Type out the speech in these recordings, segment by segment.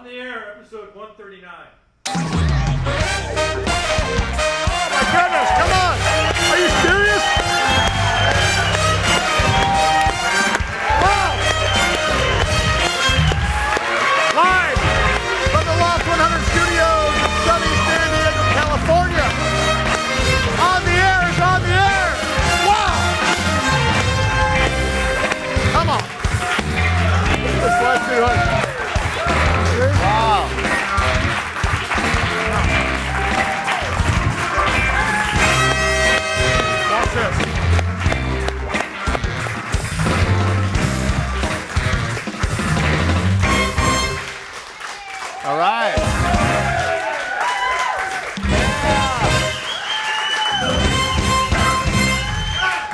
On the air, episode 139. Oh my goodness, come on! Are you serious? Wow! Live from the Loft 100 Studios in sunny San Diego, California. On the air is on the air! Wow! Come on. Let's do it. Wow. Watch this. All right.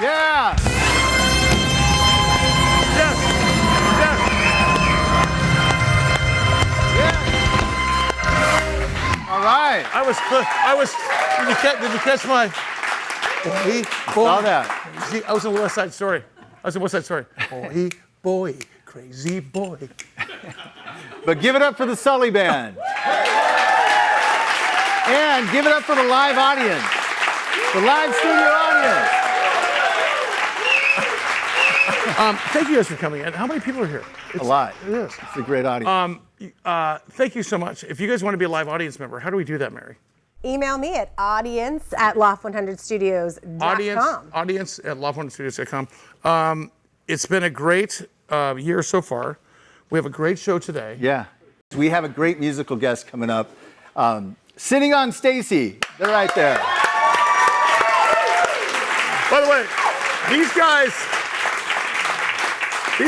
Yeah. Yes. Yes. All right. Did you catch my? Saw that. See, I was in West Side Story. Boy, boy, crazy boy. But give it up for the Sully Band. And give it up for the live audience. The live studio audience. Thank you guys for coming in. How many people are here? A lot. It is. It's a great audience. Thank you so much. If you guys want to be a live audience member, how do we do that, Mary? Email me at audience@loft100studios.com. Audience at loft100studios.com. It's been a great year so far. We have a great show today. Yeah. We have a great musical guest coming up. Sitting on Stacy. They're right there. By the way, these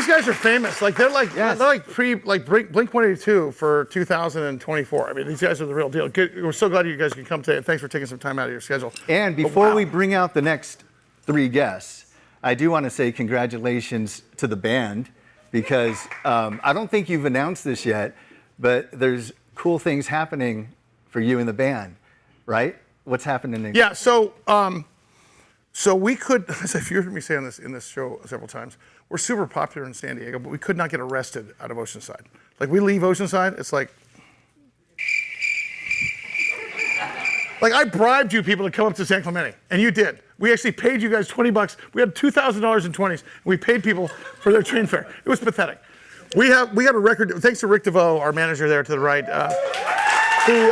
guys are famous. Like they're like Blink 182 for 2024. I mean, these guys are the real deal. Good. We're so glad you guys can come today, and thanks for taking some time out of your schedule. And before we bring out the next three guests, I do want to say congratulations to the band, because I don't think you've announced this yet, but there's cool things happening for you and the band, right? What's happening? Yeah. So we could, as if you heard me say in this show several times, we're super popular in San Diego, but we could not get arrested out of Oceanside. Like we leave Oceanside, it's like I bribed you people to come up to San Clemente, and you did. We actually paid you guys $20. We had $2,000 in 20s, and we paid people for their train fare. It was pathetic. We got a record, thanks to Rick DeVoe, our manager there to the right, who,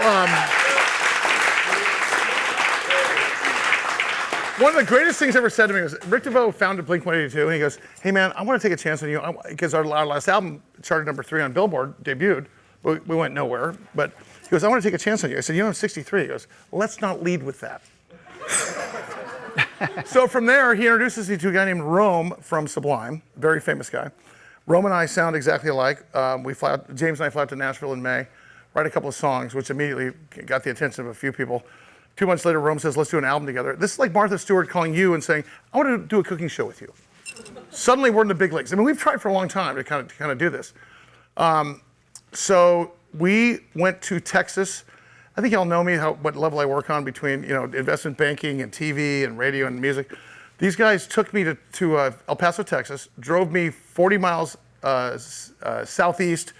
one of the greatest things ever said to me was, Rick DeVoe founded Blink 182, and he goes, hey man, I want to take a chance on you, because our last album charted number 3 on Billboard, debuted, but we went nowhere, but he goes, I want to take a chance on you. I said, you know, I'm 63. He goes, let's not lead with that. So from there, he introduces me to a guy named Rome from Sublime, very famous guy. Rome and I sound exactly alike. James and I fly out to Nashville in May, write a couple of songs, which immediately got the attention of a few people. 2 months later, Rome says, let's do an album together. This is like Martha Stewart calling you and saying, I want to do a cooking show with you. Suddenly, we're in the big leagues. I mean, we've tried for a long time to kind of do this. So we went to Texas. I think y'all know me, what level I work on between investment banking and TV and radio and music. These guys took me to El Paso, Texas, drove me 40 miles southeast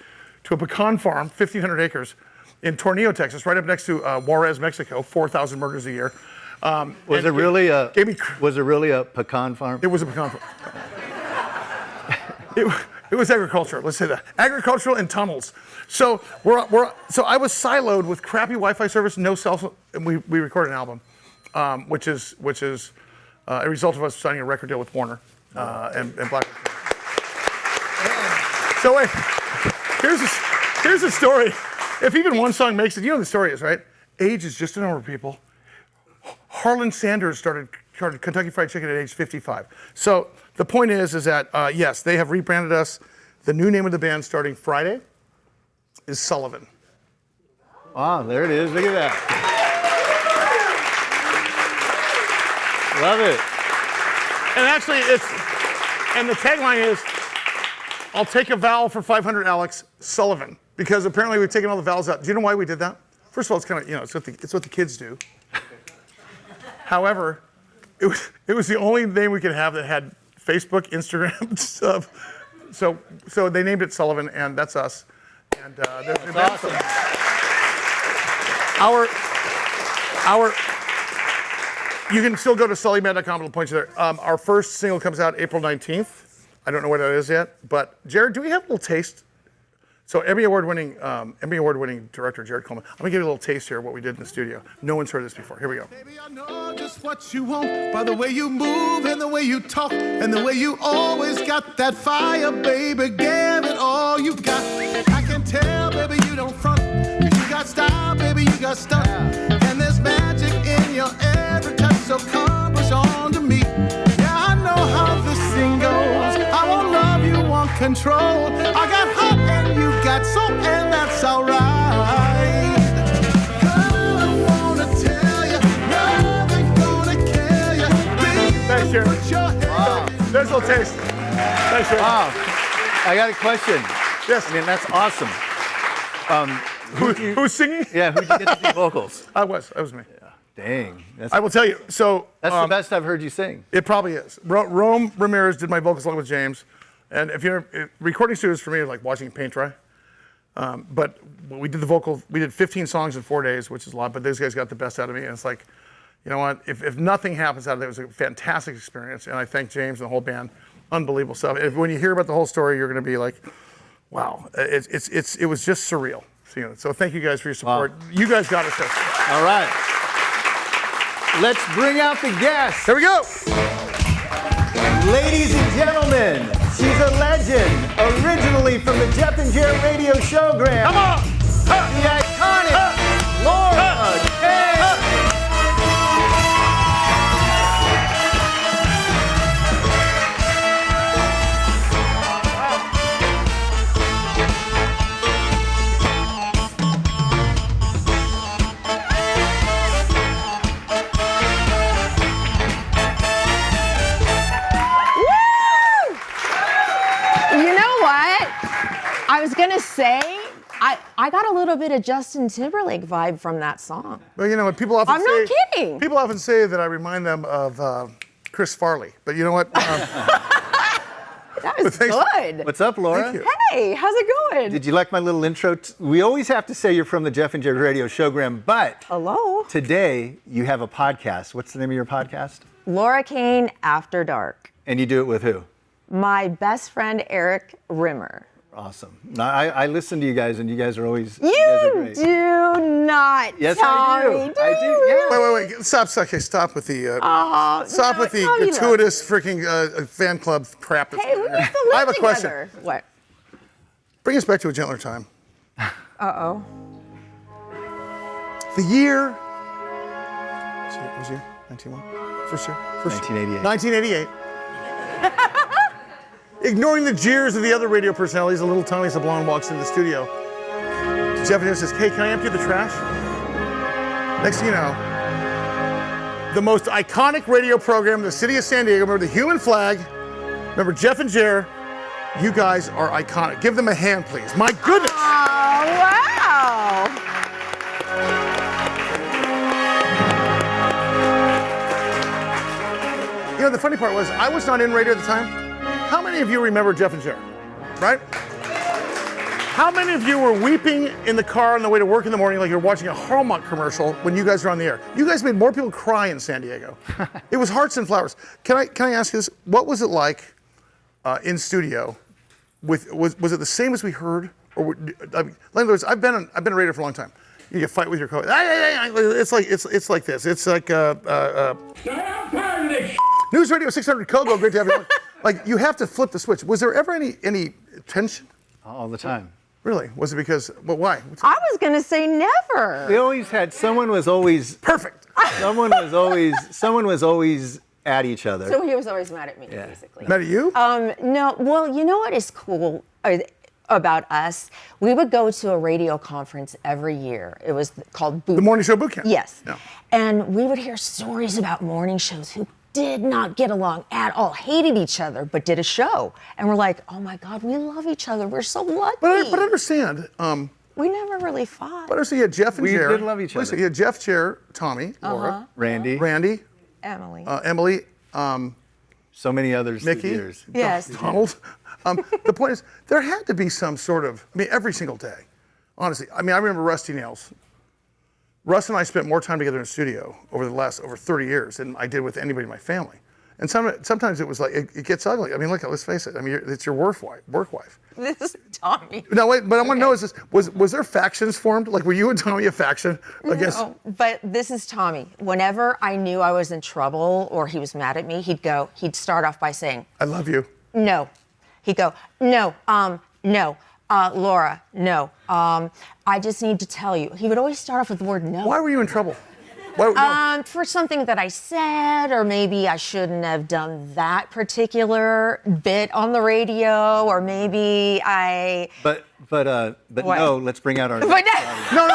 to a pecan farm, 1,500 acres, in Tornillo, Texas, right up next to Juarez, Mexico, 4,000 murders a year. Was it really a pecan farm? It was a pecan farm. It was agricultural. Let's say that, agricultural and tunnels. So so I was siloed with crappy Wi-Fi service, no cell phone, and we recorded an album, which is a result of us signing a record deal with Warner and Black. So wait, here's the story. If even one song makes it, you know what the story is, right? Age is just a number, people. Harlan Sanders started Kentucky Fried Chicken at age 55. So the point is that, yes, they have rebranded us. The new name of the band starting Friday is Sullivan. Wow, there it is. Look at that. Love it. And actually, the tagline is, I'll take a vowel for 500, Alex, Sullivan. Because apparently we've taken all the vowels out. Do you know why we did that? First of all, it's kind of, it's what the kids do. However, it was the only name we could have that had Facebook, Instagram stuff. So they named it Sullivan, and that's us. And there's That's awesome. You can still go to sullyman.com. It'll point you there. Our first single comes out April 19th. I don't know what that is yet, but Jared, do we have a little taste? So Emmy award-winning director Jared Coleman. I'm gonna give you a little taste here of what we did in the studio. No one's heard this before. Here we go. Baby, I know just what you want by the way you move and the way you talk and the way you always got that fire, baby. Give it all you got. I can tell, baby, you don't front. 'Cause you got style, baby, you got stuff. And there's magic in your every touch, so come push on to me. Yeah, I know how this thing goes. I won't love you, want control. I got hot and you got soul, and that's alright. Girl, I wanna tell you, nothing gonna kill you. Thanks, Jared. Put your head There's a little taste. Thanks, Jared. Wow. I got a question. Yes. I mean, that's awesome. Who's singing? Yeah, who'd you get to do vocals? That was me. Dang. I will tell you. So That's the best I've heard you sing. It probably is. Rome Ramirez did my vocals along with James, and if you're recording studios for me are like watching paint dry. But we did the vocal. We did 15 songs in 4 days, which is a lot. But those guys got the best out of me, and it's like, you know what? If nothing happens out of it, it was a fantastic experience, and I thank James and the whole band. Unbelievable stuff. When you hear about the whole story, you're going to be like, wow, it was just surreal. So thank you guys for your support. Wow. You guys got us there. All right. Let's bring out the guests. Here we go. Ladies and gentlemen, she's a legend. Originally from the Jeff and Jared radio showgram. Come on. The iconic Laura Cain. I was gonna say, I got a little bit of Justin Timberlake vibe from that song. Well, you know what people often I'm say. not kidding. People often say that I remind them of Chris Farley, but you know what? That was good. What's up, Laura? Thank you. Hey, how's it going? Did you like my little intro? We always have to say you're from the Jeff and Jared radio showgram, but Hello. today you have a podcast. What's the name of your podcast? Laura Cain After Dark. And you do it with who? My best friend Eric Rimmer. Awesome. Now, I listen to you guys, and you guys are always You guys are great. do not. Yes, tell I do. me, I do. Yeah. Wait. Stop with the Tommy gratuitous freaking fan club crap. That's Hey, we going on used here. to live I have a question. together. What? Bring us back to a gentler time. Uh-oh. The year. What was year? 1901? First year? 1988. 1988. Ignoring the jeers of the other radio personalities, a little Tommy Sablon walks into the studio. Jeff and says, "Hey, can I empty the trash?" Next thing you know, the most iconic radio program in the city of San Diego. Remember the human flag. Remember Jeff and Jer. You guys are iconic. Give them a hand, please. My goodness. Oh, wow. You know, the funny part was I was not in radio at the time. How many of you remember Jeff and Jer? Right? How many of you were weeping in the car on the way to work in the morning like you're watching a Hallmark commercial when you guys were on the air? You guys made more people cry in San Diego. It was hearts and flowers. Can I ask you this? What was it like in studio? Was it the same as we heard? Or in other words, I've been a radio for a long time. You get fight with your co-host. It's like this. It's like News Radio 600 Kogo. Great to have you on. Like you have to flip the switch. Was there ever any tension? All the time. Really? Was it because? Well, why? I was going to say never. We always had someone was always Perfect. someone was always at each other. So he was always mad at me, basically. Mad at you? No, well, you know what is cool about us? We would go to a radio conference every year. It was called Boot The Morning Show Boot Camp. Yes. Yeah. And we would hear stories about morning shows who did not get along at all, hated each other, but did a show. And we're like, oh my God, we love each other. We're so lucky. But understand. We never really fought. But understand, you had Jeff and We Jer. did love each Listen, other. you had Jeff, Jer, Tommy, Laura, Randy. Emily. Emily, So many others through the Mickey. years. Yes. Donald. The point is, there had to be some sort of, every single day, Honestly, I mean, I remember Rusty Nails. Russ and I spent more time together in the studio over 30 years than I did with anybody in my family. And sometimes it was like, it gets ugly. I mean, look, let's face it. I mean, it's your work wife. This is Tommy. No, wait, but I want to know, was there factions formed? Like, were you and Tommy a faction against? No, but this is Tommy. Whenever I knew I was in trouble or he was mad at me, he'd start off by saying, I love you. no. He'd go, no, no. Laura, no. I just need to tell you. He would always start off with the word no. Why were you in trouble? Why, no. For something that I said, or maybe I shouldn't have done that particular bit on the radio, or maybe I. But What? no, let's bring out our. But No.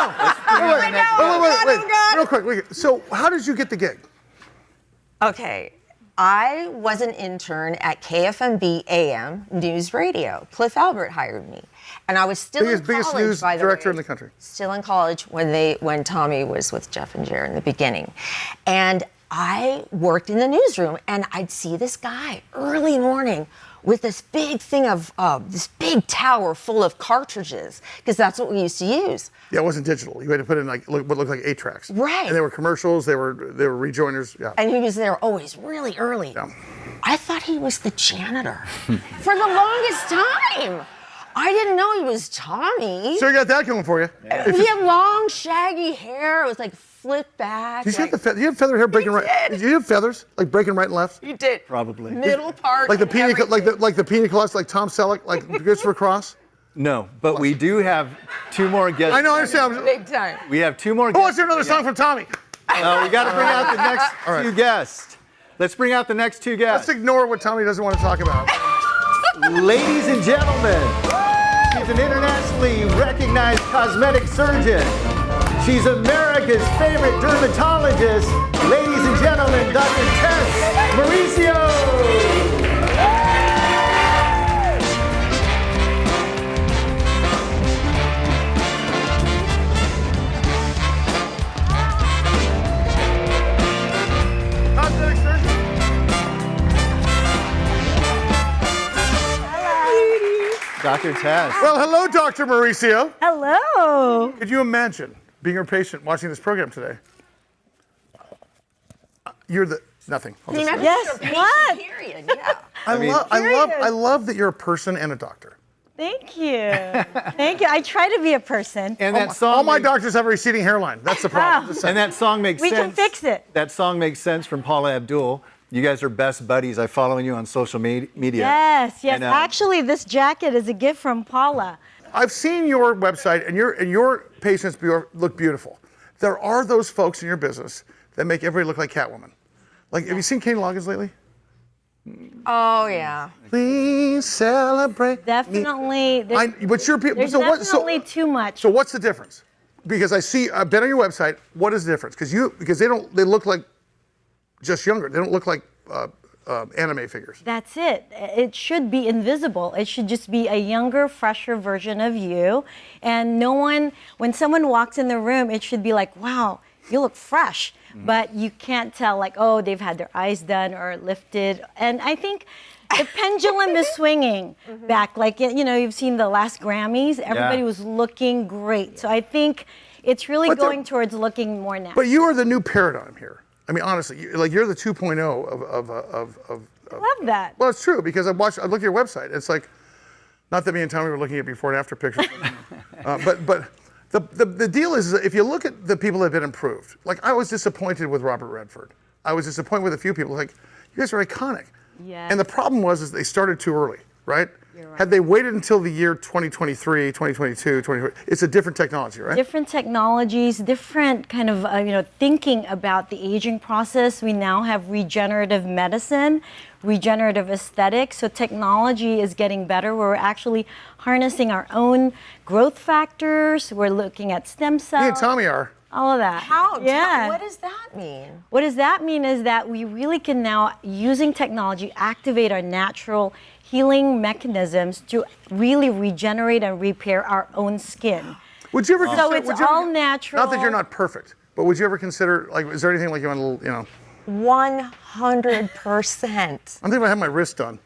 God. Real quick. So how did you get the gig? Okay. I was an intern at KFMB AM News Radio. Cliff Albert hired me. And I was still in college, biggest news by the director way. in the country. Still in college when Tommy was with Jeff and Jer in the beginning. And I worked in the newsroom, and I'd see this guy early morning with this big thing of this big tower full of cartridges, because that's what we used to use. Yeah, it wasn't digital. You had to put in what looked like 8 tracks. Right. And they were commercials. They were rejoiners. Yeah. And he was there always really early. Yeah. I thought he was the janitor for the longest time. I didn't know he was Tommy. So you got that going for you. He had long, shaggy hair. It was like flipped back. Did you have feather hair breaking right? Did you have feathers like breaking right and left? You did. Probably. Middle part. Like the and pina, everything. like the pina coladas, like Tom Selleck, like Christopher Cross. No, but we do have 2 more guests. I know. I understand. Big time. We have 2 more Who guests. wants to hear another song from Tommy? We got to bring out the next right. 2 guests. Let's bring out the next 2 Let's guests. ignore what Tommy doesn't want to talk about. Ladies and gentlemen, she's an internationally recognized cosmetic surgeon. She's America's favorite dermatologist. Ladies and gentlemen, Dr. Tess Mauricio. Cosmetic surgeon. Dr. Tess. Well, hello, Dr. Mauricio. Hello. Could you imagine being a patient watching this program today? You're the nothing. I'll just say. Yes. What? Period. Yeah. I love that you're a person and a doctor. Thank you. Thank you. I try to be a person. And that song. All my doctors have a receding hairline. That's the problem. Just saying. And that song makes We sense. can fix it. That song makes sense from Paula Abdul. You guys are best buddies. I follow you on social media. Yes. And, Actually, this jacket is a gift from Paula. I've seen your website, and your patients look beautiful. There are those folks in your business that make everybody look like Catwoman. Like, have you seen Cain Loggins lately? Oh yeah. Please celebrate. Definitely. But your people. There's definitely too much. So what's the difference? Because I've been on your website. What is the difference? Because they look like just younger. They don't look like anime figures. That's it. It should be invisible. It should just be a younger, fresher version of you. And when someone walks in the room, it should be like, wow, you look fresh. But you can't tell, like, oh, they've had their eyes done or lifted. And I think the pendulum is swinging back. Like, you've seen the last Grammys. Everybody was looking great. So I think it's really going towards looking more natural. But you are the new paradigm here. I mean, honestly, you're the 2.0 of I love that. Well, it's true, because I looked at your website. It's like, not that me and Tommy were looking at before and after pictures, but the deal is that if you look at the people that have been improved, like I was disappointed with Robert Redford. I was disappointed with a few people. Like, you guys are iconic. Yes. And the problem was they started too early, right? You're right. Had they waited until the year 2023, 2022, 2020, it's a different technology, right? Different technologies, different kind of thinking about the aging process. We now have regenerative medicine, regenerative aesthetics. So technology is getting better. We're actually harnessing our own growth factors. We're looking at stem cells. Me and Tommy are. All of that. How? Yeah. What does that mean? What does that mean is that we really can now, using technology, activate our natural healing mechanisms to really regenerate and repair our own skin. Would you ever consider? So it's would you ever- all natural. Not that you're not perfect, but would you ever consider, like, is there anything like you want a little, 100%. I'm thinking about having my wrist done.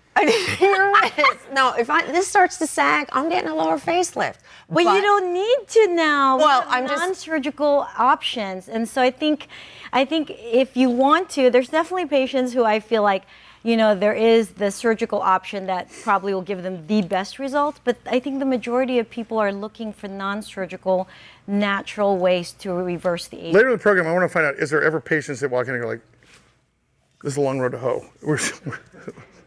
No, if this starts to sag, I'm getting a lower facelift. But you don't need to now. Well, We have non-surgical options, and so I think if you want to, there's definitely patients who I feel like, there is the surgical option that probably will give them the best results. But I think the majority of people are looking for non-surgical, natural ways to reverse the aging. Later in the program, I want to find out: is there ever patients that walk in and go like, "This is a long road to hoe."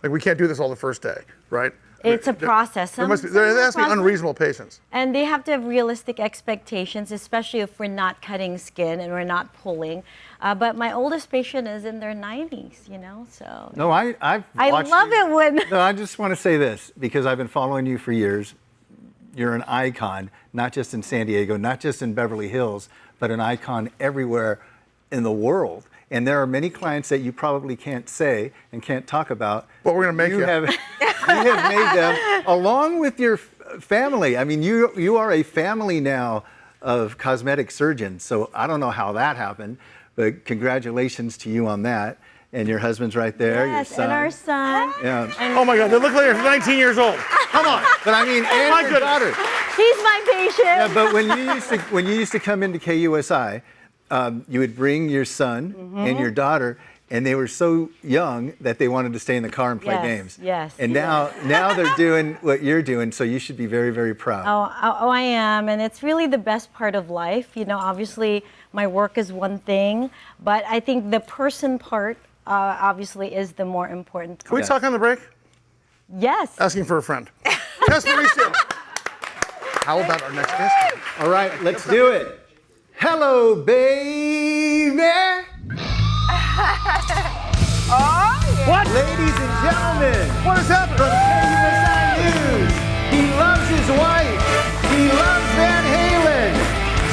Like we can't do this all the first day, right? It's a process. There has to be unreasonable patients. And they have to have realistic expectations, especially if we're not cutting skin and we're not pulling. But my oldest patient is in their 90s, so. No, I watched love you. it when. No, I just want to say this because I've been following you for years. You're an icon, not just in San Diego, not just in Beverly Hills, but an icon everywhere in the world. And there are many clients that you probably can't say and can't talk about. But we're going to make you. You have made them along with your family. I mean, you are a family now of cosmetic surgeons. So I don't know how that happened, but congratulations to you on that. And your husband's right there. Yes, your son. and our son. Yeah. Oh my God, they look like they're 19 years old. Come on. But I mean, and My your goodness. daughter. He's my patient. Yeah, but when you used to come into KUSI, you would bring your son and your daughter, and they were so young that they wanted to stay in the car and play games. Yes. And now they're doing what you're doing, so you should be very, very proud. Oh, I am, and it's really the best part of life. Obviously, my work is one thing, but I think the person part obviously is the more important. Can we talk on the break? Yes. Asking for a friend. Tess Mauricio. How about our next guest? All right, let's do it. Hello, baby. What? Ladies and gentlemen, What is happening? from KUSI News, he loves his wife. He loves Van Halen.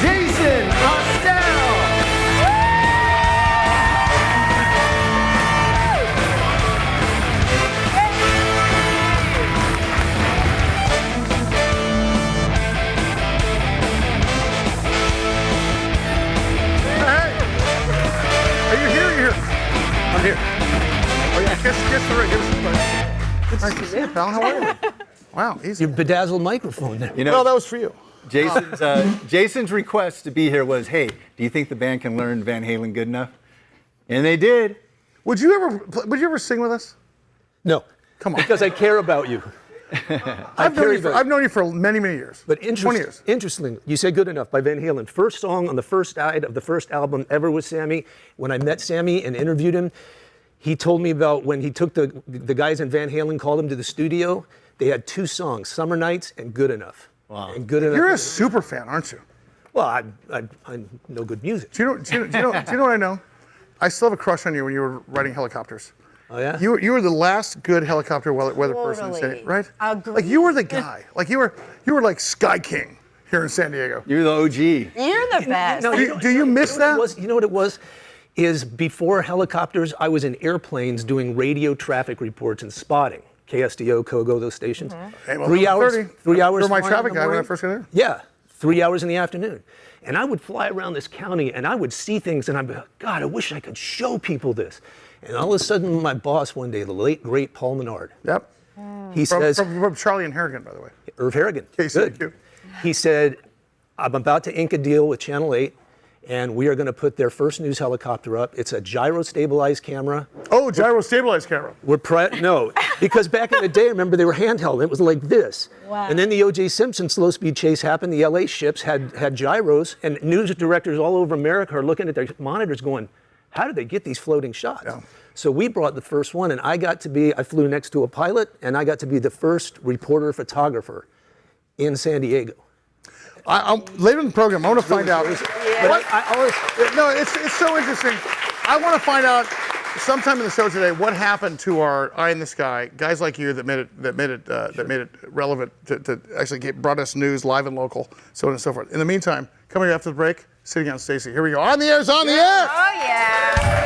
Jason Austell. Are you here? You're here. I'm here. Oh yeah, kiss the ring. Give us some fun. Nice to see you, pal. How are you? Wow, easy. Your bedazzled microphone there. Well, that was for you. Jason's request to be here was, hey, do you think the band can learn Van Halen good enough? And they did. Would you ever sing with us? No. Come on. Because I care about you. I've known you for many, many years. But 20 years. Interestingly, you say Good Enough by Van Halen. First song on the first side of the first album ever with Sammy. When I met Sammy and interviewed him, he told me about when he took the guys in Van Halen, called him to the studio. They had two songs, Summer Nights and Good Enough. Wow. And Good Enough. You're a super fan, aren't you? Well, I know good music. Do you know what I know? I still have a crush on you when you were riding helicopters. Oh, yeah? You were the last good helicopter weather person in San Totally. Diego, right? Agreed. Like you were the guy. Like you were like Sky King here in San Diego. You're the OG. You're the best. No, Do you miss that? You know what it was? Is before helicopters, I was in airplanes doing radio traffic reports and spotting. KSDO, Kogo, those stations. Hey, well, 3 hours. 30. 3 hours. You're my flying traffic in the guy when I morning. first got there. Yeah, 3 hours in the afternoon. And I would fly around this county and I would see things and I'd be like, God, I wish I could show people this. And all of a sudden, my boss one day, the late, great Paul Menard, Yep. he says, From Charlie and Harrigan, by the way. Irv Harrigan, KCQ. good. He said, I'm about to ink a deal with Channel 8 and we are going to put their first news helicopter up. It's a gyro-stabilized camera. Oh, gyro stabilized camera. No, because back in the day, remember, they were handheld. It was like this. Wow. And then the O.J. Simpson slow-speed chase happened. The L.A. ships had gyros, and news directors all over America are looking at their monitors going, how do they get these floating shots? Yeah. So we brought the first one, and I flew next to a pilot, and I got to be the first reporter-photographer in San Diego. Later in the program, I want to find out. But I always... No, it's so interesting. I want to find out sometime in the show today what happened to our eye in the sky guys like you that made it relevant to actually brought us news live and local, so on and so forth. In the meantime, coming after the break, sitting on Stacy. Here we go. On the air's on the air. Oh, yeah.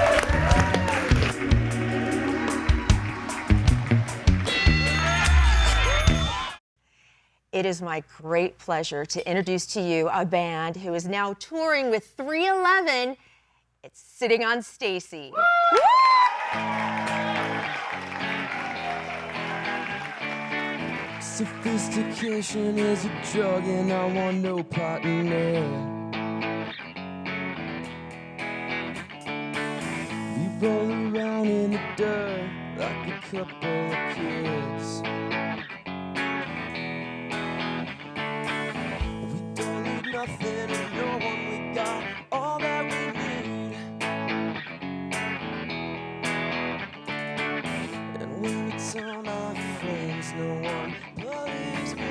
It is my great pleasure to introduce to you a band who is now touring with 311. It's Sitting on Stacy. Sophistication is a drug and I want no part in it. We roll around in the dirt like a couple of kids. We don't need nothing and no one, we got all that we need. And when it's all my friends, no one believes me.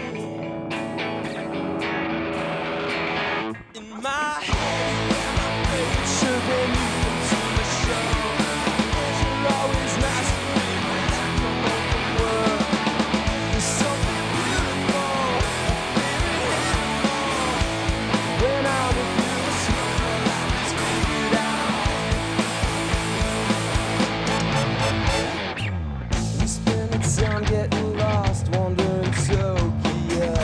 In my head, you wear my favorite shirt when you come to the show. You're always nice to me when I come home from work. There's something beautiful, a favorite animal. When I'm with you, it's when my life is figured out. We spend the time getting lost, wandering Tokyo.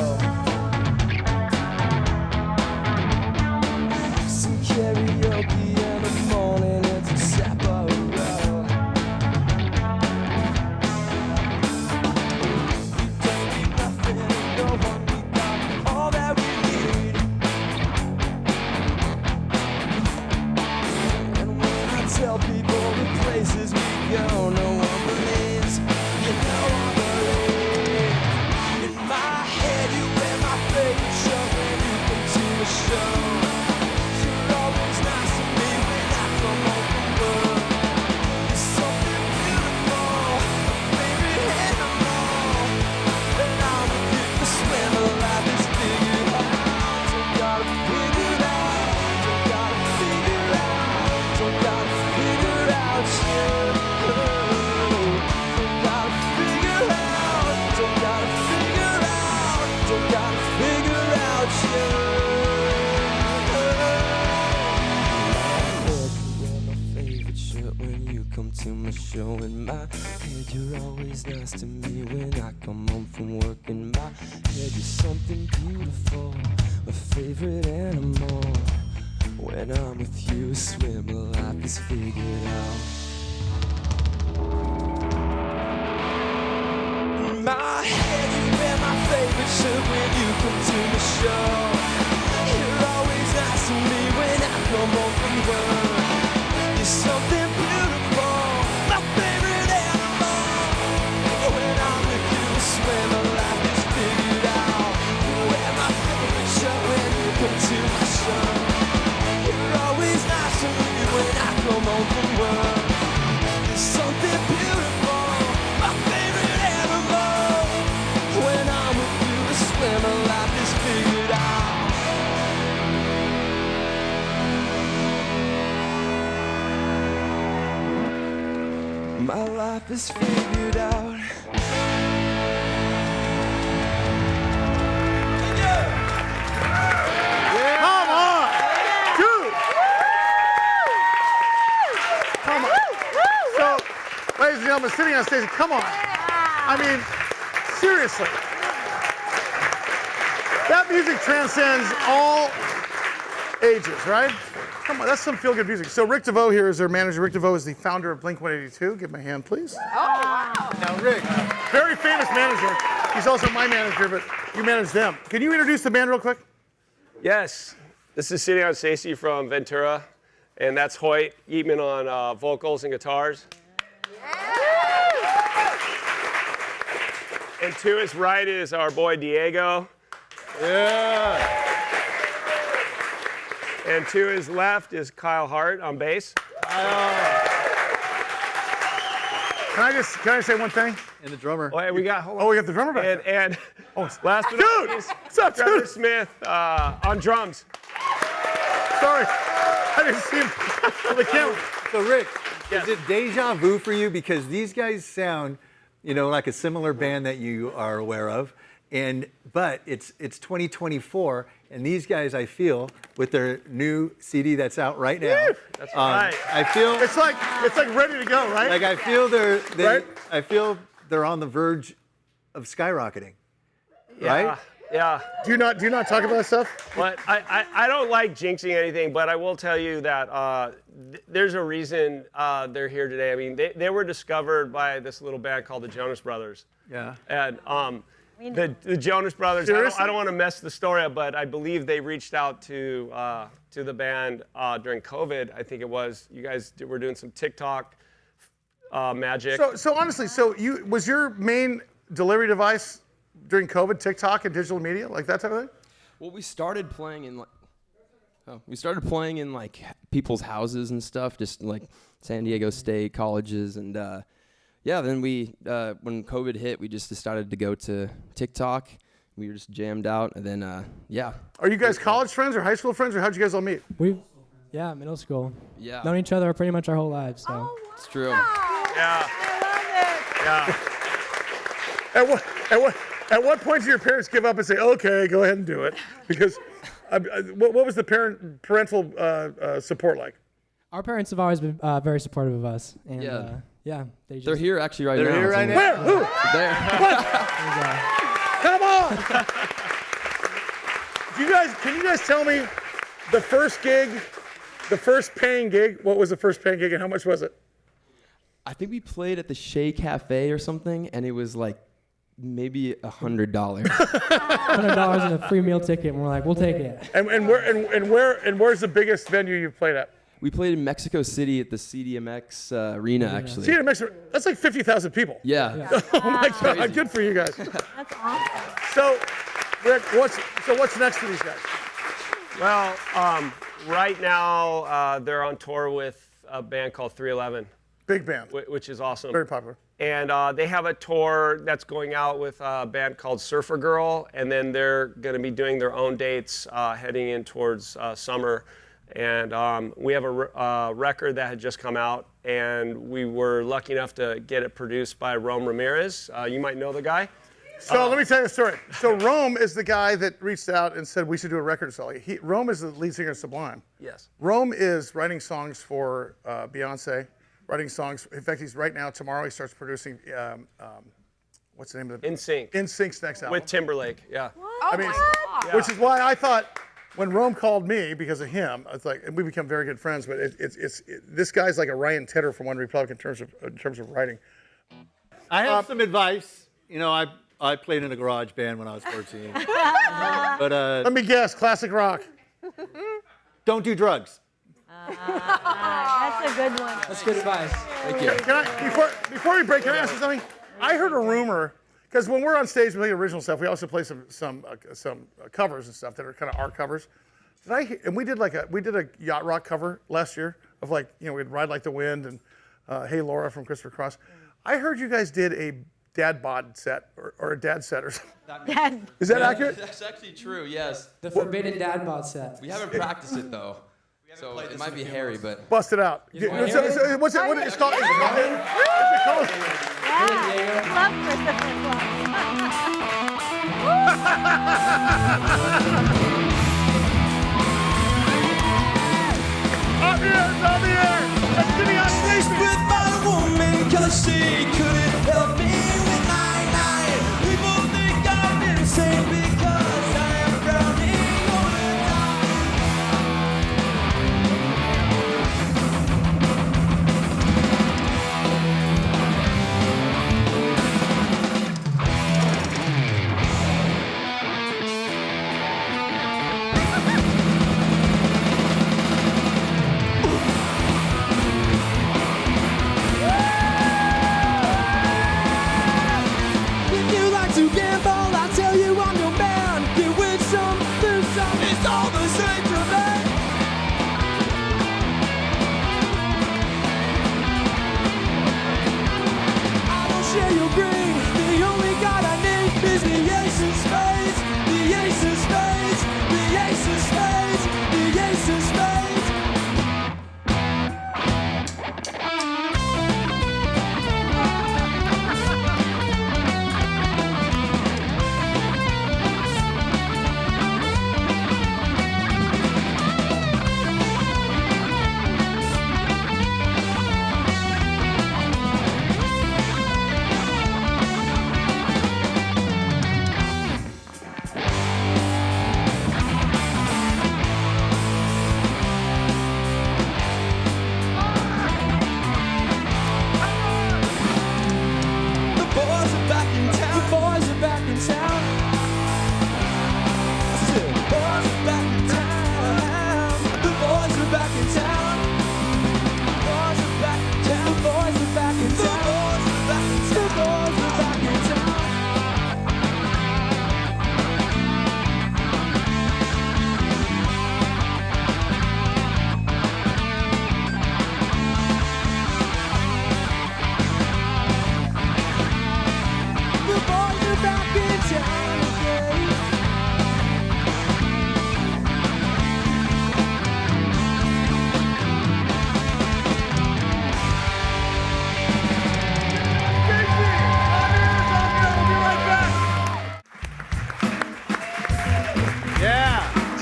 Some karaoke in the morning, it's a Sapporo. We don't need nothing and no one, we got all that we need. And when I tell people the places we go, no one believes, you no one believes. In my head, you wear my favorite shirt when you come to the show. You're always nice to me when I come home from work. There's something beautiful, a favorite animal. And I'm with you for swim, my life is figured out. Don't gotta figure it out, don't gotta figure it out, don't gotta figure it out, yeah. Don't gotta figure it out, don't gotta figure it out, don't gotta figure it out, yeah. Wear my favorite shirt when you come to my show. In my head, you're always nice to me when I come home from work. In my head, you're something beautiful, my favorite animal. When I'm with you, I swear my life is figured out. In my head, you wear my favorite shirt when you come to the show. You're always nice to me when I come home from work. You're something beautiful, my favorite animal. When I'm with you, I swear my life is figured out. You wear my favorite shirt when you come to my show. You're always nice to me when I come home from work. You're something beautiful, my favorite animal. When I'm with you, I swear my life is figured out. My life is figured out. Come on! Dude! Come on. So, ladies and gentlemen, sitting on Stacy, come on. I mean, seriously. That music transcends all ages, right? Come on, that's some feel-good music. So Rick DeVoe here is their manager. Rick DeVoe is the founder of Blink-182. Give him a hand, please. Now, Rick, Very famous manager. He's also my manager, but you manage them. Can you introduce the band real quick? Yes, this is sitting on Stacy from Ventura, and that's Hoyt Yeatman on vocals and guitars. And to his right is our boy Diego. yeah. And to his left is Kyle Hart on bass. Can I say one thing? And the drummer. Oh, and we got Oh, we got the drummer back. and last but Dude! not least, What's up, Trevor dude? Smith on drums. Sorry, I didn't see him on the camera. So Rick, Yes. is it deja vu for you? Because these guys sound, like a similar band that you are aware of. But it's 2024, and these guys, I feel, with their new CD that's out right now. That's right. I feel It's like ready to go, right? like I feel Right? I feel they're on the verge of skyrocketing. Right? Yeah. do you not talk about that stuff? But I don't like jinxing anything, but I will tell you that there's a reason they're here today. I mean, they were discovered by this little band called the Jonas Brothers. Yeah. And The Jonas Brothers. Seriously? I don't want to mess the story up, but I believe they reached out to the band during COVID. I think it was. You guys were doing some TikTok magic. So honestly, was your main delivery device during COVID TikTok and digital media, like that type of thing? Well, we started playing in like people's houses and stuff, just like San Diego State colleges, and then we when COVID hit, we just decided to go to TikTok. We were just jammed out, and then Are you guys college friends or high school friends, or how'd you guys all meet? Yeah, middle school. Yeah. Known each other pretty much our whole lives. So. It's true. Yeah. I love it. Yeah. At what point do your parents give up and say, "Okay, go ahead and do it"? Because what was the parental support like? Our parents have always been very supportive of us. And, Yeah. they're They're here actually right now. They're here right now? Where? Who? There. Come on! Can you guys tell me the first gig, the first paying gig? What was the first paying gig and how much was it? I think we played at the Shea Cafe or something, and it was like maybe $100. $100 and a free meal ticket, and we're like, we'll take it. And where's the biggest venue you've played at? We played in Mexico City at the CDMX arena, actually. See, that's like 50,000 people. Yeah. Oh my God! Good for you guys. That's awesome. So, Rick, what's next for these guys? Well, right now they're on tour with a band called 311. Big band. Which is awesome. Very popular. And they have a tour that's going out with a band called Surfer Girl, and then they're going to be doing their own dates heading in towards summer. And we have a record that had just come out, and we were lucky enough to get it produced by Rome Ramirez. You might know the guy. So let me tell you a story. So Rome is the guy that reached out and said we should do a record, Sully. Rome is the lead singer of Sublime. Yes. Rome is writing songs for Beyonce, writing songs. In fact, tomorrow he starts producing, what's the name of it? NSYNC. NSYNC's next album. With Timberlake, yeah. Which is why I thought when Rome called me because of him, it's like, and we become very good friends, but this guy's like a Ryan Tedder from One Republic in terms of writing. I have some advice. You know, I played in a garage band when I was 14. But Let me guess, classic rock. don't do drugs. That's a good one. That's good advice. Thank you. Before we break, can I ask you something? I heard a rumor, because when we're on stage, we play original stuff. We also play some covers and stuff that are kind of our covers. And we did a yacht rock cover last year of we'd Ride Like the Wind and Hey Laura from Christopher Cross. I heard you guys did a dad bod set or a dad set or something. Is that accurate? That's actually true, yes. The Forbidden Dad Bod set. We haven't practiced it, though. So it might be hairy, but... Bust it out. wanna hear So, it? what's it called? Is it called? Yeah. Love Christopher Up here! Let's give me on Stacy! With my woman, 'cause she couldn't help me with my night. People think I'm insane because I am drowning all the time. If you like to gamble, I tell you I'm your man. You win some, lose some, it's all the same to me. I don't share your greed. The only God I need is the ace of spades, the ace of spades, the ace of spades, the ace of spades.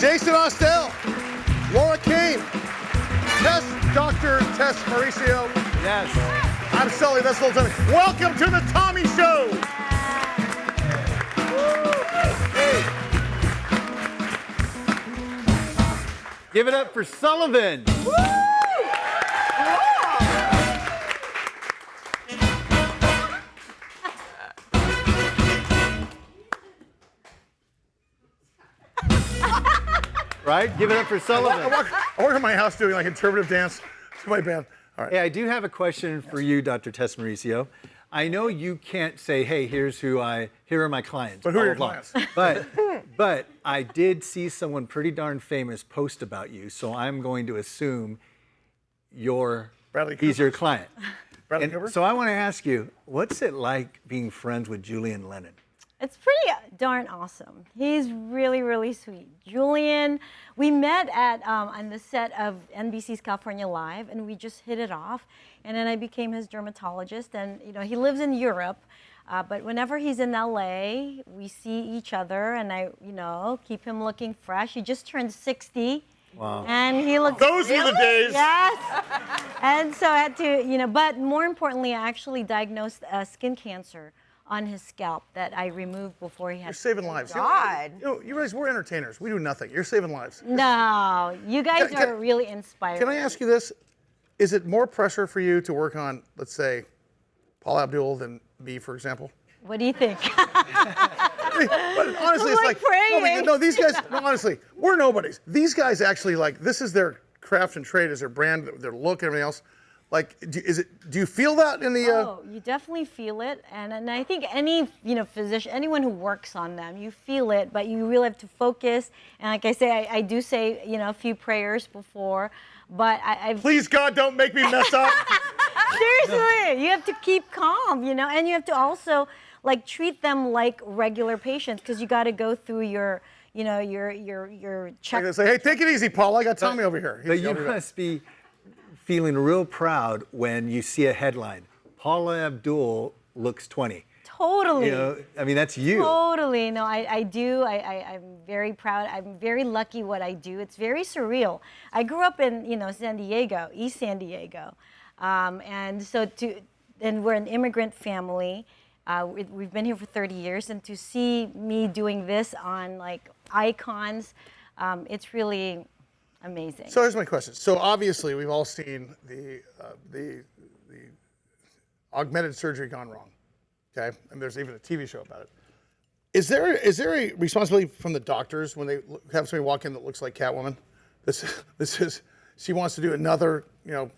Jason Austell, Laura Cain, Dr. Tess Mauricio. Yes. I'm Sully, that's a little Tommy. Welcome to the Tommy Show. Hey. Give it up for Sullivan. Right? Give it up for Sullivan. I work in my house doing like interpretive dance to my band. All right. Hey, I do have a question for you, Dr. Tess Mauricio. I know you can't say, hey, here are my clients. But who are your blah, blah, clients? blah. But I did see someone pretty darn famous post about you, so I'm going to assume he's your client. Bradley Cooper? So I want to ask you, what's it like being friends with Julian Lennon? It's pretty darn awesome. He's really, really sweet. Julian, we met on the set of NBC's California Live, and we just hit it off. And then I became his dermatologist, and he lives in Europe. But whenever he's in LA, we see each other, and I, keep him looking fresh. He just turned 60. Wow. And he looks. Those are the days. Yes. And so I had to, but more importantly, I actually diagnosed skin cancer on his scalp that I removed before he had. You're saving lives. God. You realize we're entertainers. We do nothing. You're saving lives. No, you guys are really inspiring. Can I ask you this? Is it more pressure for you to work on, let's say, Paul Abdul than me, for example? What do you think? But honestly, I'm it's like praying. no, these guys, no, honestly, we're nobodies. These guys actually, this is their craft and trade, is their brand, their look, and everything else. Do you feel that in the? Oh, you definitely feel it, and I think any physician, anyone who works on them, you feel it, but you really have to focus. And like I say, I do say a few prayers before, but I Please God, don't make me mess up. seriously, you have to keep calm, and you have to also treat them like regular patients because you got to go through your check. I say, hey, take it easy, Paul. I got Tommy over here. But you must be feeling real proud when you see a headline, Paula Abdul looks 20. Totally. I mean, that's you. Totally. No, I do. I'm very proud. I'm very lucky what I do. It's very surreal. I grew up in, San Diego, East San Diego. And we're an immigrant family. We've been here for 30 years. And to see me doing this on icons, it's really amazing. So here's my question. So obviously we've all seen the augmented surgery gone wrong, okay? And there's even a TV show about it. Is there a responsibility from the doctors when they have somebody walk in that looks like Catwoman? She wants to do another,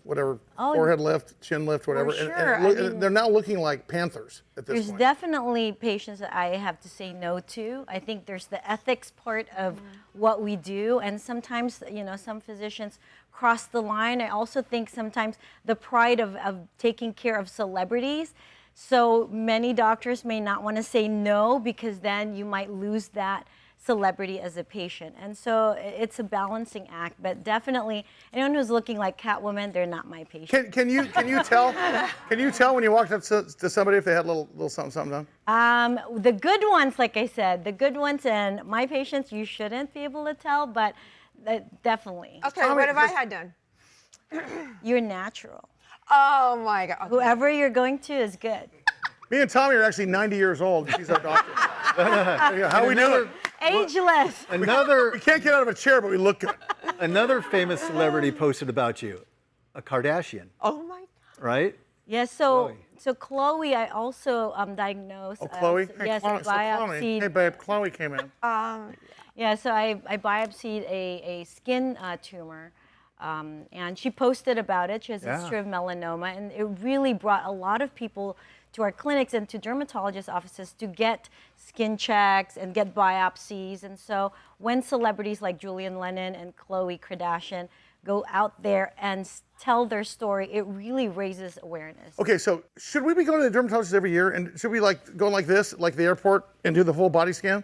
whatever, forehead lift, chin lift, whatever. For sure. And they're now looking like panthers at this There's point. definitely patients that I have to say no to. I think there's the ethics part of what we do, and sometimes, some physicians cross the line. I also think sometimes the pride of taking care of celebrities. So many doctors may not want to say no because then you might lose that celebrity as a patient. And so it's a balancing act, but definitely anyone who's looking like Catwoman, they're not my patient. Can you tell? Can you tell when you walked up to somebody if they had a little something done? The good ones, like I said, the good ones, and my patients, you shouldn't be able to tell, but definitely. Okay, what have I had done? You're natural. Oh my God. Okay. Whoever you're going to is good. Me and Tommy are actually 90 years old. She's our doctor. How we doing? Ageless. We can't get out of a chair, but we look good. Another famous celebrity posted about you, a Kardashian, Oh my God. right? Yes, so Chloe, I also diagnosed. Oh, Chloe? Yes, Chloe. I biopsied. Hey, babe, Chloe came in. Yeah, so I biopsied a skin tumor, and she posted about it. She has a history of melanoma, and it really brought a lot of people to our clinics and to dermatologist offices to get skin checks and get biopsies. And so when celebrities like Julian Lennon and Khloe Kardashian go out there and tell their story, it really raises awareness. Okay, so should we be going to the dermatologist every year? And should we go like this, like the airport, and do the full body scan?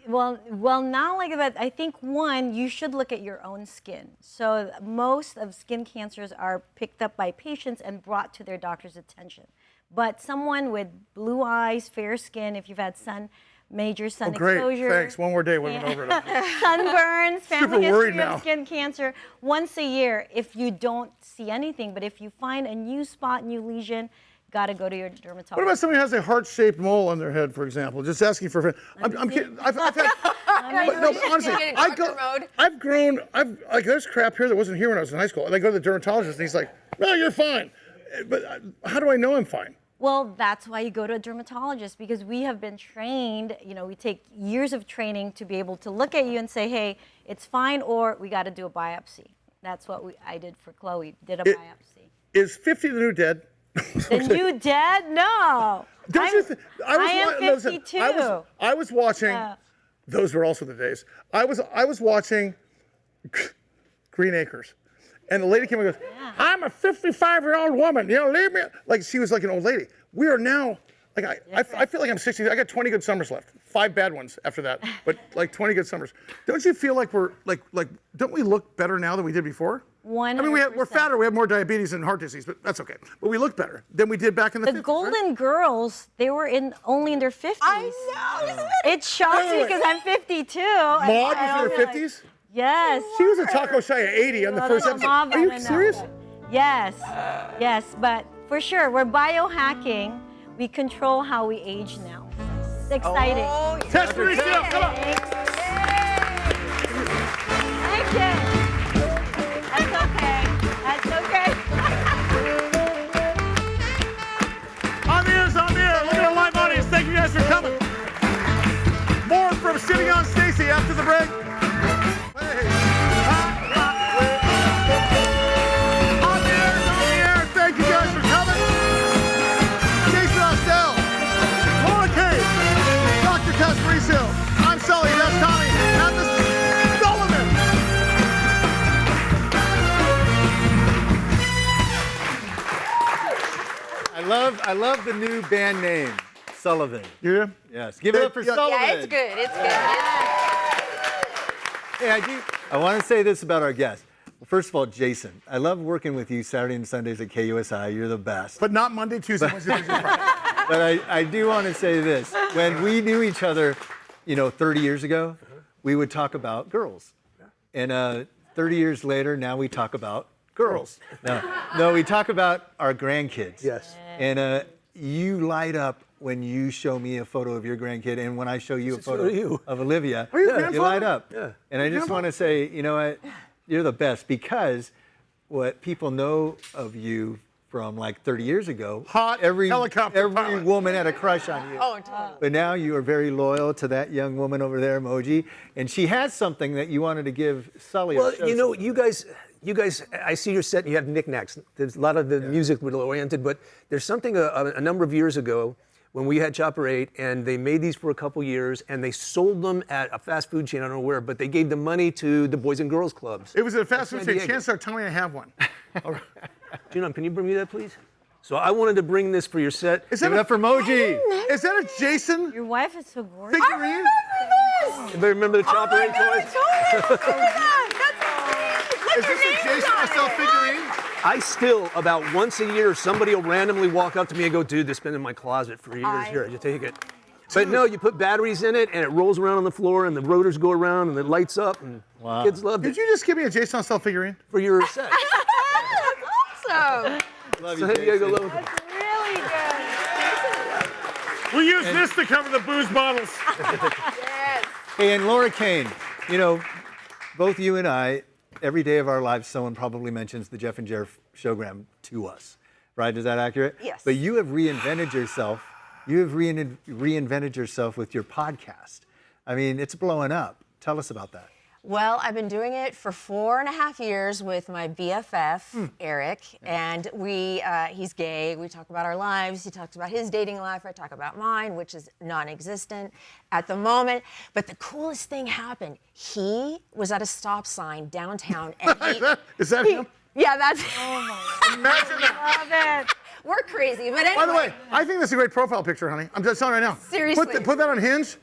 Well, not like that. I think one, you should look at your own skin. So most of skin cancers are picked up by patients and brought to their doctor's attention. But someone with blue eyes, fair skin, if you've had sun major sun Great. exposure. Thanks. One more day we went over it. Sunburns, family worried history now. of skin cancer. Once a year, if you don't see anything, but if you find a new spot, new lesion, got to go to your dermatologist. What about somebody who has a heart-shaped mole on their head, for example? Just asking for. I'm kidding. I've had. But no, honestly, Get in doctor mode. I've grown. Like there's crap here that wasn't here when I was in high school. And I go to the dermatologist, and he's like, "No, you're fine." But how do I know I'm fine? Well, that's why you go to a dermatologist, because we have been trained, we take years of training to be able to look at you and say, hey, it's fine, or we got to do a biopsy. That's what I did for Chloe, did a biopsy. Is 50 the new dead? The new dead? No. I am 52. I was watching, those were also the days. I was watching Green Acres. And the lady came and goes, I'm a 55-year-old woman. Leave me. Like she was like an old lady. We are now, like I feel like I'm 60. I got 20 good summers left. 5 bad ones after that, but like 20 good summers. Don't you feel like we're like don't we look better now than we did before? 100%. I mean, we're fatter. We have more diabetes and heart disease, but that's okay. But we look better than we did back in the 50s. The Golden Girls, they were only in their 50s. I know, isn't it? It shocks me because I'm 52. Maud was in her 50s? Yes. She was a taco shy at 80 on the first episode. Are you serious? Yes. Yes, but for sure, we're biohacking. We control how we age now. It's exciting. Oh, yeah. Tess Mauricio, come on. Thank you. That's okay. That's okay. On the air. Look at the live audience. Thank you guys for coming. More from Sitting on Stacy after the break. On the air. Thank you guys for coming. Jason Austell, Cain, Dr. Tess Mauricio. I'm Sully. That's Tommy. And the Sullivan. I love the new band name, Sullivan. Yeah. Yes. Give it up for Sullivan. Yeah, it's good. It's good. Hey, I want to say this about our guest. Well, first of all, Jason, I love working with you Saturday and Sundays at KUSI. You're the best. But not Monday, Tuesday, Wednesday, Thursday, Friday. But I do want to say this. When we knew each other, 30 years ago, we would talk about girls. And 30 years later, now we talk about girls. No, we talk about our grandkids. Yes. And you light up when you show me a photo of your grandkid, and when I show you a photo of Olivia, you light up. Yeah. And I just want to say, you know what? You're the best, because what people know of you from like 30 years ago, every woman had a crush on you. Oh, totally. But now you are very loyal to that young woman over there, Emoji, and she has something that you wanted to give Sully. Well, you guys, I see your set and you have knickknacks. There's a lot of the music was oriented, but there's something a number of years ago when we had Chopper 8, and they made these for a couple years, and they sold them at a fast food chain, I don't know where, but they gave the money to the Boys and Girls Clubs. It was at a fast food chain. Chance tell me I have one. Gina, can you bring me that, please? So I wanted to bring this for your set. Is that for Moji? Is that a Jason Your wife is so gorgeous. figurine? Anybody remember the Chopper 8 toys? Is this a Jason myself figurine? I still, about once a year, somebody will randomly walk up to me and go, dude, this has been in my closet for years. Here, you take it. But no, you put batteries in it, and it rolls around on the floor, and the rotors go around, and it lights up, and kids love it. Did you just give me a Jason Austell figurine? For your set. Awesome. Love you, San Diego Jason. logo. Really good. We use this to cover the booze bottles. Yes. Hey, and Laura Cain, both you and I, every day of our lives, someone probably mentions the Jeff and Jer showgram to us, right? Is that accurate? Yes. But you have reinvented yourself. You have reinvented yourself with your podcast. I mean, it's blowing up. Tell us about that. Well, I've been doing it for 4.5 years with my BFF, Eric, and he's gay. We talk about our lives. He talks about his dating life. I talk about mine, which is non-existent at the moment. But the coolest thing happened. He was at a stop sign downtown, and Is that him? Yeah, that's. Oh my Imagine that. Love it. We're crazy, but anyway. By the way, I think that's a great profile picture, honey. I'm just telling you right now. Seriously. Put that on Hinge.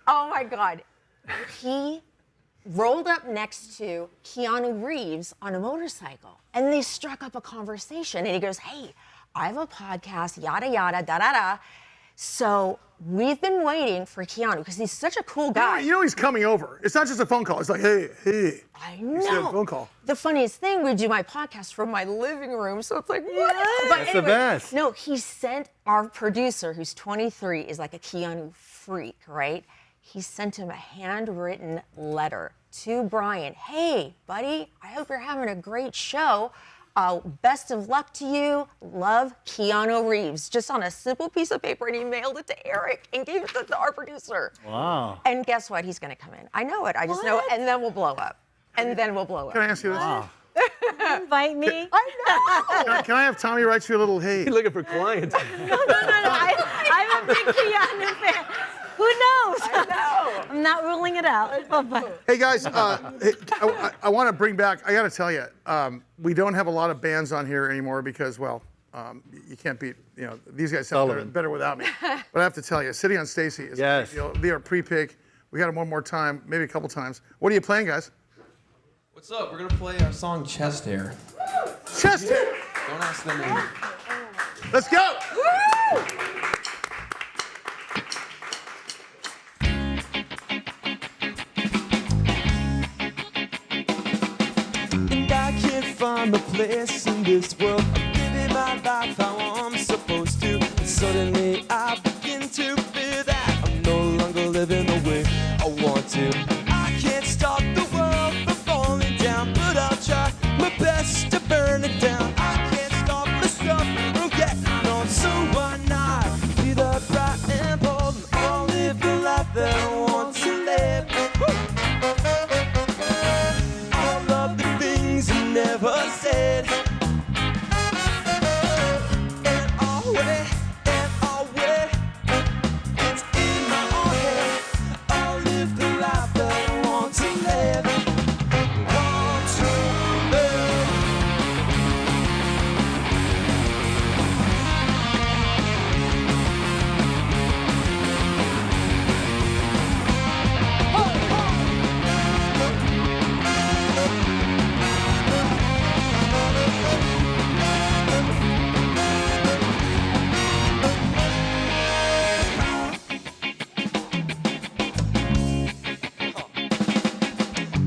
Oh my God. He rolled up next to Keanu Reeves on a motorcycle, and they struck up a conversation, and he goes, hey, I have a podcast, yada, yada, da, da, da. So we've been waiting for Keanu because he's such a cool guy. You know he's coming over. It's not just a phone call. It's like, hey. I Instead of know. a phone call. The funniest thing, we do my podcast from my living room, so it's like, what? But That's the best. No, he sent our producer, who's 23, is like a Keanu freak, right? He sent him a handwritten letter to Brian. Hey, buddy, I hope you're having a great show. Best of luck to you. Love, Keanu Reeves. Just on a simple piece of paper, and he mailed it to Eric and gave it to our producer. Wow. And guess what? He's going to come in. I know it. I just know it. And then we'll blow up. And then we'll blow up. Can I ask you this? Wow. Invite me. I know. Can I have Tommy write you a little hey? You're looking for clients. No. I'm a big Keanu fan. Who knows? I know. I'm not ruling it out. Hey guys, I want to bring back. I got to tell you, we don't have a lot of bands on here anymore because, well, you can't beat. These guys sound better without me. But I have to tell you, Sitting on Stacy is a big deal. They are pre-pick. We got them one more time, maybe a couple times. What are you playing, guys? What's up? We're gonna play our song Chest Hair. Chest hair. Don't ask the name. Let's go. And I can't find a place in this world. I'm living my life how I'm supposed to. And suddenly I begin to feel that I'm no longer living the way I want to. I can't stop the world from falling down, but I'll try my best to burn it down. I can't stop the stuff from getting on, so why not be the bright and bold? And I'll live the life that I want to live. All of the things I never said. And always, it's in my own head. I'll live the life that I want to live. Want to live.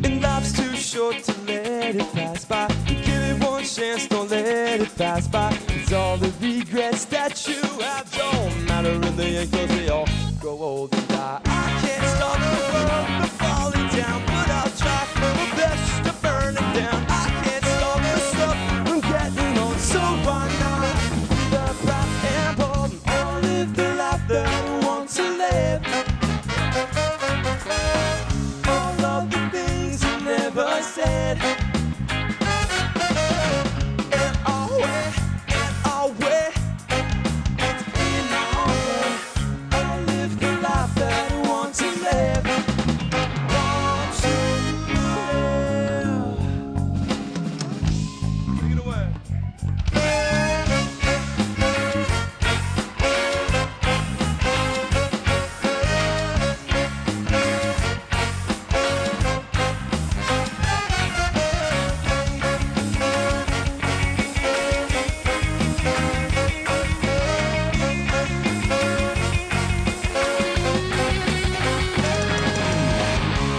And life's too short to let it pass by. Give it one chance, don't let it pass by. It's all the regrets that you have don't matter in the end, 'cause they all grow old and die. I can't stop the world from falling down, but I'll try my best to burn it down. I can't stop the stuff from getting on, so why not be the bright and bold? And I'll live the life that I want to live. All of the things I never said. And always, it's in my own head. I'll live the life that I want to live. Want to live. Take it away.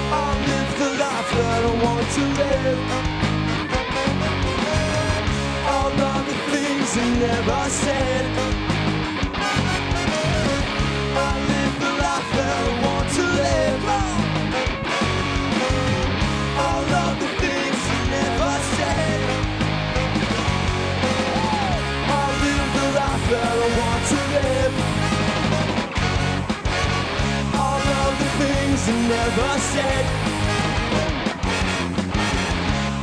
I'll live the life that I want to live. All of the things I never said. I'll live the life that I want to live. All of the things I never said. I'll live the life that I want to live. All of the things I never said.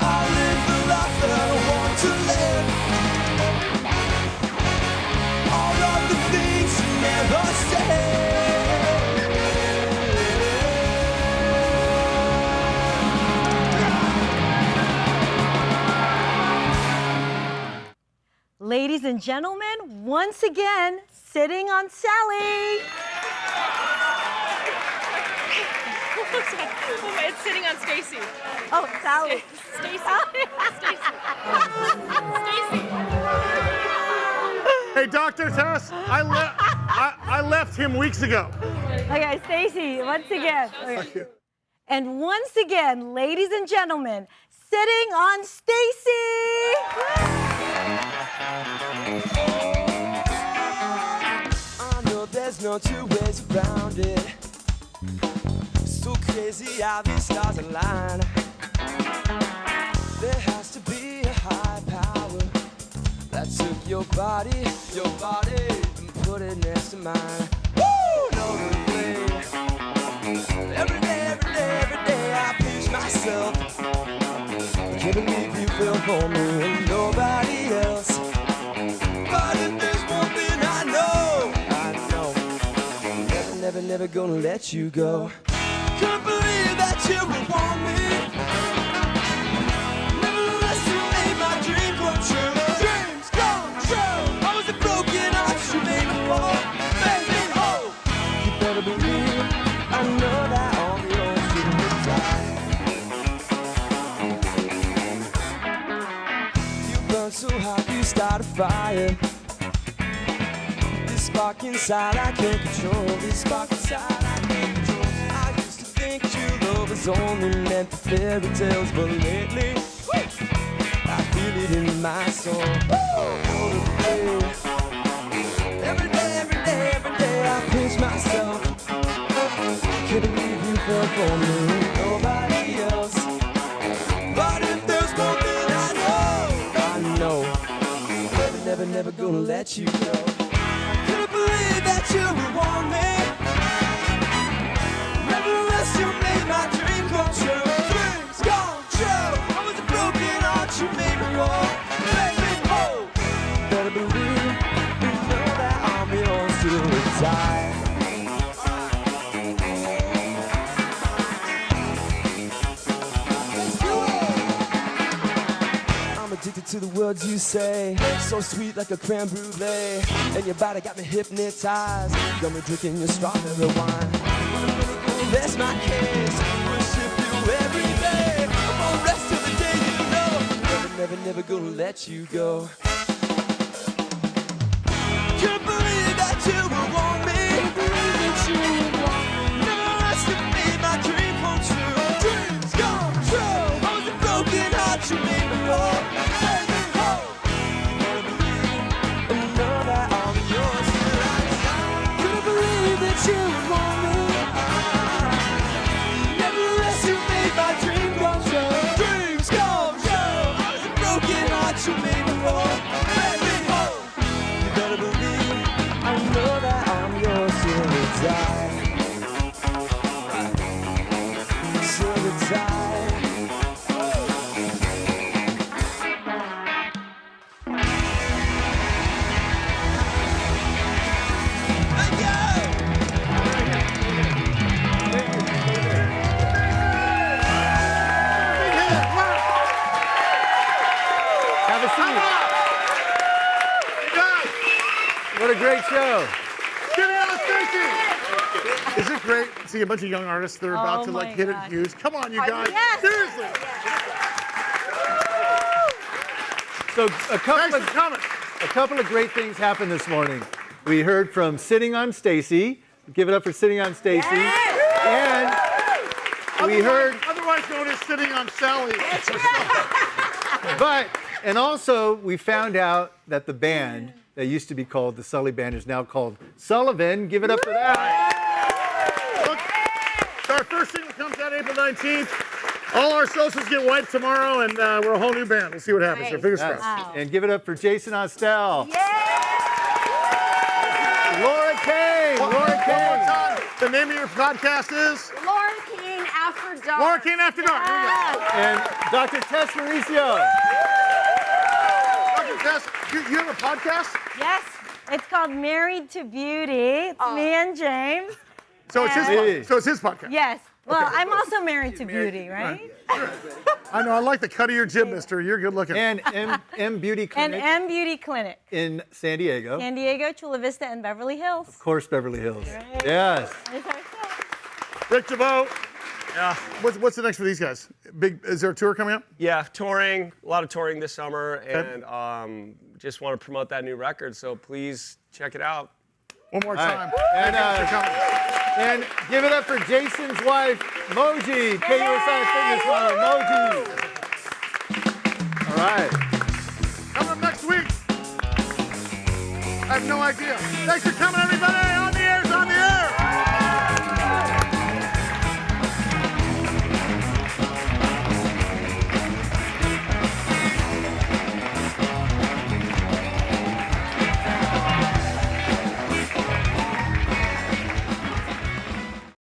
I'll live the life that I want to live. All of the things I never said. Ladies and gentlemen, once again, Sitting on Sally. It's Sitting on Stacy. Oh, Sally. Stacy. Stacy. Hey, Dr. Tess, I I left him weeks ago. Okay, Stacy, once again. Thank you. And once again, ladies and gentlemen, sitting on Stacy. I know there's no two ways around it. So crazy how these stars align. There has to be a high power that took your body, and put it next to mine. Woo! No way. Every day I pinch myself. Can't believe you fell for me and nobody else. But if there's one thing I know, never gonna let you go. Can't believe that you would want me. Nevertheless, you made my dream come true. Dreams come true. I was a broken heart you made me fall. Baby, oh, you better believe I know that all yours to die. You burn so hot, you start a fire. This spark inside I can't control. This spark inside I can't control. I used to think true love was only meant for fairy tales, but lately, woo, I feel it in my soul. Every day I pinch myself. Can't believe you fell for me and nobody else. But if there's one thing I know, never gonna let you go. Can't believe that you would want me. Nevertheless, you made my dream come true. Dreams come true. I was a broken heart, you made me wrong. Baby, oh, better believe you know that I'm yours till we die. Let's do it. I'm addicted to the words you say, so sweet like a creme brulee. And your body got me hypnotized, got me drinking your strawberry wine. That's my case, worship you every day. I'm gonna rest till the day you know, never gonna let you go. Can't believe that you would want me. Nevertheless, you made my dream come true. Dreams come true. I was a broken heart, you made me whole. Baby, oh, you better believe and know that I'm yours till I die. Couldn't believe that you would want me. Nevertheless, you made my dream come true. Dreams come true. I was a broken heart, you made me whole. Baby, oh, you better believe I know that I'm yours till we die. Till we die. Thank you. Have a seat. What a great show. Give it up, Stacy. Is it great to see a bunch of young artists that are about Oh to my hit it gosh. huge? Come on, you guys. Yes. Seriously. So Thanks for coming. a couple of great things happened this morning. We heard from Sitting on Stacy. Give it up for Sitting on Stacy. And we heard, Otherwise known as sitting on Sully. and also we found out that the band that used to be called the Sully Band is now called Sullivan. Give it up for that. Look, so our first single comes out April 19th. All our socials get wiped tomorrow, and we're a whole new band. We'll see what happens. So fingers Yes. crossed. And give it up for Jason Austell. Laura Cain. One more time. The name of your podcast is Laura Cain After Dark. Laura Cain After Dark. Here we go. And Dr. Tess Mauricio. Dr. Tess, you have a podcast? Yes, it's called Married to Beauty. It's me and James. So it's his podcast. Yes. Well, I'm also married to beauty, right? I know. I like the cut of your jib, mister. You're good looking. And M Beauty And Clinic M Beauty Clinic. in San Diego. San Diego, Chula Vista, and Beverly Hills. Of course, Beverly Hills. Right. Yes. It's our show. Rick DeVoe. Yeah. What's the next for these guys? Is there a tour coming up? Yeah, touring, a lot of touring this summer, and just want to promote that new record, so please check it out. one more All time. right. Thank you for coming. And give it up for Jason's wife, Moji, KUSI Fitness Model, Moji. All right. Coming up next week. I have no idea. Thanks for coming out.